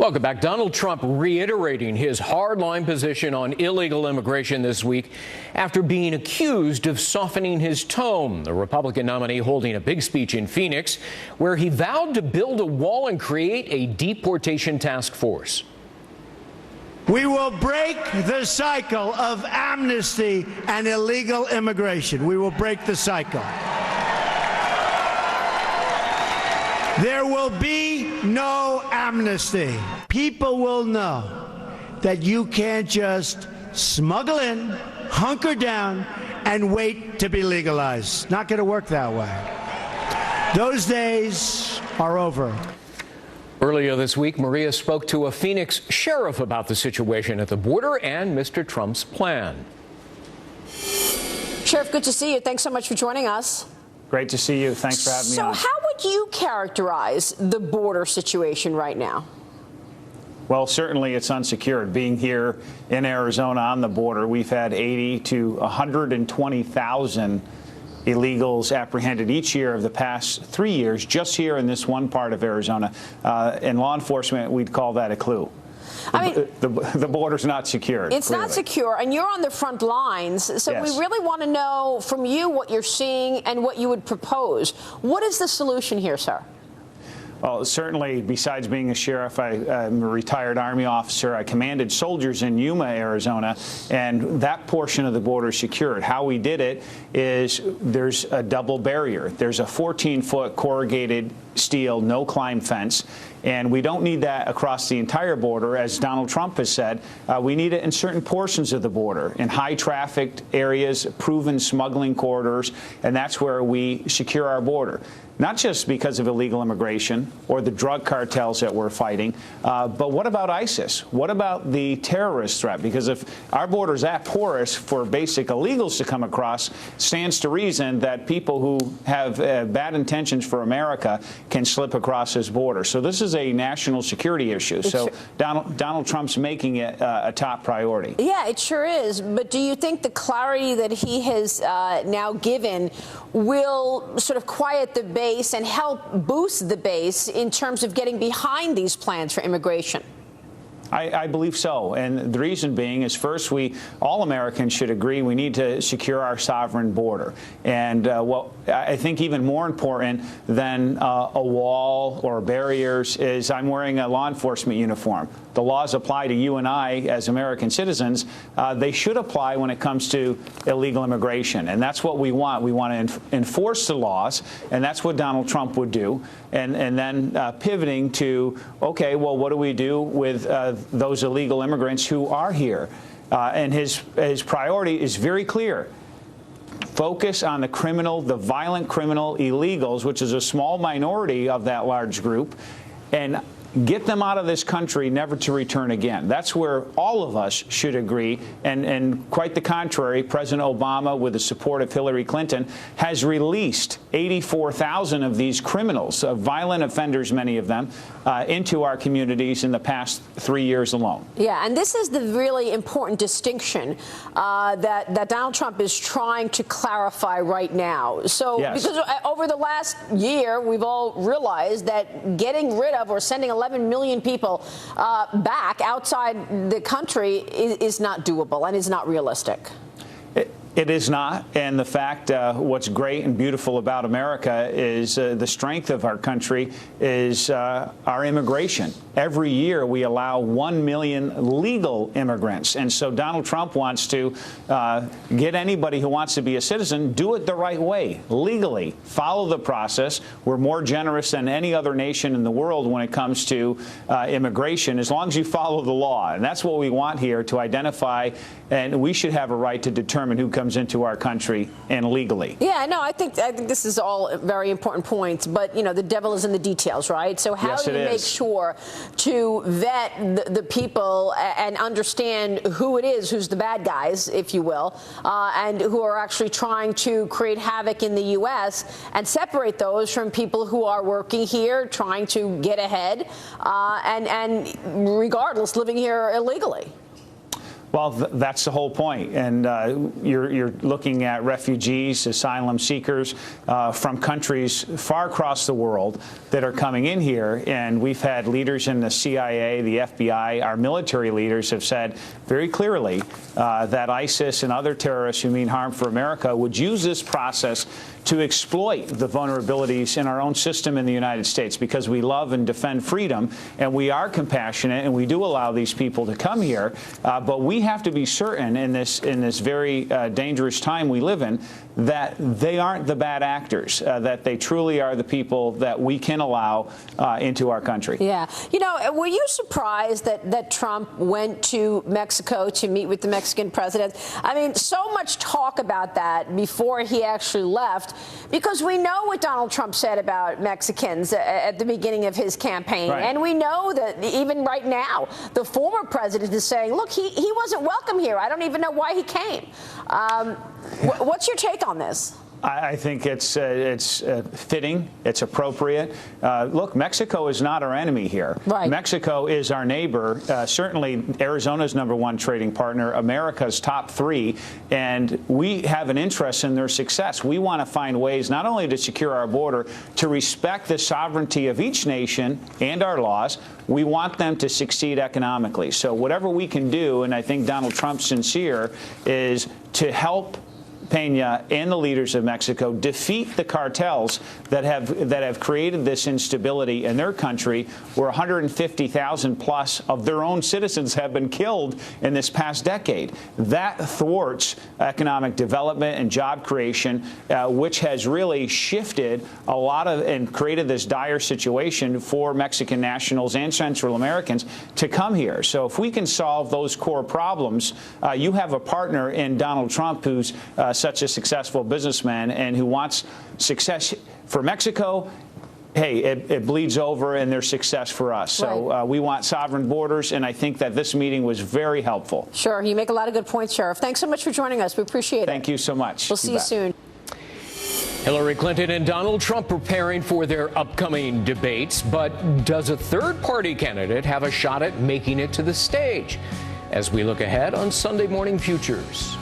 Welcome back. Donald Trump reiterating his hardline position on illegal immigration this week after being accused of softening his tone. The Republican nominee holding a big speech in Phoenix where he vowed to build a wall and create a deportation task force. We will break the cycle of amnesty and illegal immigration. We will break the cycle. There will be no amnesty. People will know that you can't just smuggle in, hunker down, and wait to be legalized. Not going to work that way. Those days are over. Earlier this week, Maria spoke to a Phoenix sheriff about the situation at the border and Mr. Trump's plan. Sheriff, good to see you. Thanks so much for joining us. Great to see you. Thanks for having me on. So how would you characterize the border situation right now? Well, certainly it's unsecured. Being here in Arizona on the border, we've had 80 to 120,000 illegals apprehended each year of the past 3 years, just here in this one part of Arizona. In law enforcement, we'd call that a clue. The border's not secured. It's clearly not secure, and you're on the front lines. So Yes. we really want to know from you what you're seeing and what you would propose. What is the solution here, sir? Well, certainly, besides being a sheriff, I'm a retired Army officer. I commanded soldiers in Yuma, Arizona, and that portion of the border is secured. How we did it is there's a double barrier. There's a 14-foot corrugated steel no-climb fence, and we don't need that across the entire border. As Donald Trump has said, we need it in certain portions of the border, in high-trafficked areas, proven smuggling corridors, and that's where we secure our border. Not just because of illegal immigration or the drug cartels that we're fighting, but what about ISIS? What about the terrorist threat? Because if our border is that porous for basic illegals to come across, stands to reason that people who have bad intentions for America can slip across this border. So this is a national security issue. So Donald Trump's making it a top priority. Yeah, it sure is. But do you think the clarity that he has now given will sort of quiet the base and help boost the base in terms of getting behind these plans for immigration? I believe so. And the reason being is, first, all Americans should agree we need to secure our sovereign border. And what I think even more important than a wall or barriers is I'm wearing a law enforcement uniform. The laws apply to you and I as American citizens. They should apply when it comes to illegal immigration. And that's what we want. We want to enforce the laws, and that's what Donald Trump would do. And then pivoting to, okay, well, what do we do with those illegal immigrants who are here? And his priority is very clear. Focus on the violent criminal illegals, which is a small minority of that large group, and get them out of this country, never to return again. That's where all of us should agree. And quite the contrary, President Obama, with the support of Hillary Clinton, has released 84,000 of these criminals, violent offenders, many of them, into our communities in the past 3 years alone. Yeah, and this is the really important distinction that Donald Trump is trying to clarify right now. So, Yes. Because over the last year, we've all realized that getting rid of or sending 11 million people back outside the country is not doable and is not realistic. It is not. And the fact, what's great and beautiful about America is the strength of our country is our immigration. Every year we allow 1 million legal immigrants. And so Donald Trump wants to get anybody who wants to be a citizen, do it the right way, legally. Follow the process. We're more generous than any other nation in the world when it comes to immigration, as long as you follow the law. And that's what we want here, to identify, and we should have a right to determine who comes into our country and legally. Yeah, no, I think this is all very important points, but you know, the devil is in the details, right? So how do you make sure to vet the people and understand who it is, who's the bad guys, if you will, and who are actually trying to create havoc in the U.S. and separate those from people who are working here, trying to get ahead, and regardless, living here illegally? Well, that's the whole point. And you're looking at refugees, asylum seekers from countries far across the world that are coming in here. And we've had leaders in the CIA, the FBI, our military leaders have said very clearly that ISIS and other terrorists who mean harm for America would use this process to exploit the vulnerabilities in our own system in the United States, because we love and defend freedom, and we are compassionate, and we do allow these people to come here. But we have to be certain in this very dangerous time we live in that they aren't the bad actors, that they truly are the people that we can allow into our country. Yeah. You know, were you surprised that Trump went to Mexico to meet with the Mexican president? I mean, so much talk about that before he actually left, because we know what Donald Trump said about Mexicans at the beginning of his campaign. Right. And we know that even right now, the former president is saying, look, he wasn't welcome here. I don't even know why he came. What's your take on this? I think it's fitting. It's appropriate. Look, Mexico is not our enemy here. Right. Mexico is our neighbor. Certainly, Arizona's #1 trading partner, America's top 3, and we have an interest in their success. We want to find ways not only to secure our border, to respect the sovereignty of each nation and our laws. We want them to succeed economically. So whatever we can do, and I think Donald Trump's sincere, is to help Peña and the leaders of Mexico defeat the cartels that have created this instability in their country, where 150,000 plus of their own citizens have been killed in this past decade. That thwarts economic development and job creation, which has really shifted a lot of and created this dire situation for Mexican nationals and Central Americans to come here. So if we can solve those core problems, you have a partner in Donald Trump who's such a successful businessman and who wants success for Mexico. Hey, it bleeds over in their success for us. So we want sovereign borders, and I think that this meeting was very helpful. Sure. You make a lot of good points, Sheriff. Thanks so much for joining us. We appreciate it. Thank you so much. We'll see you soon. Hillary Clinton and Donald Trump preparing for their upcoming debates. But does a third-party candidate have a shot at making it to the stage? As we look ahead on Sunday Morning Futures.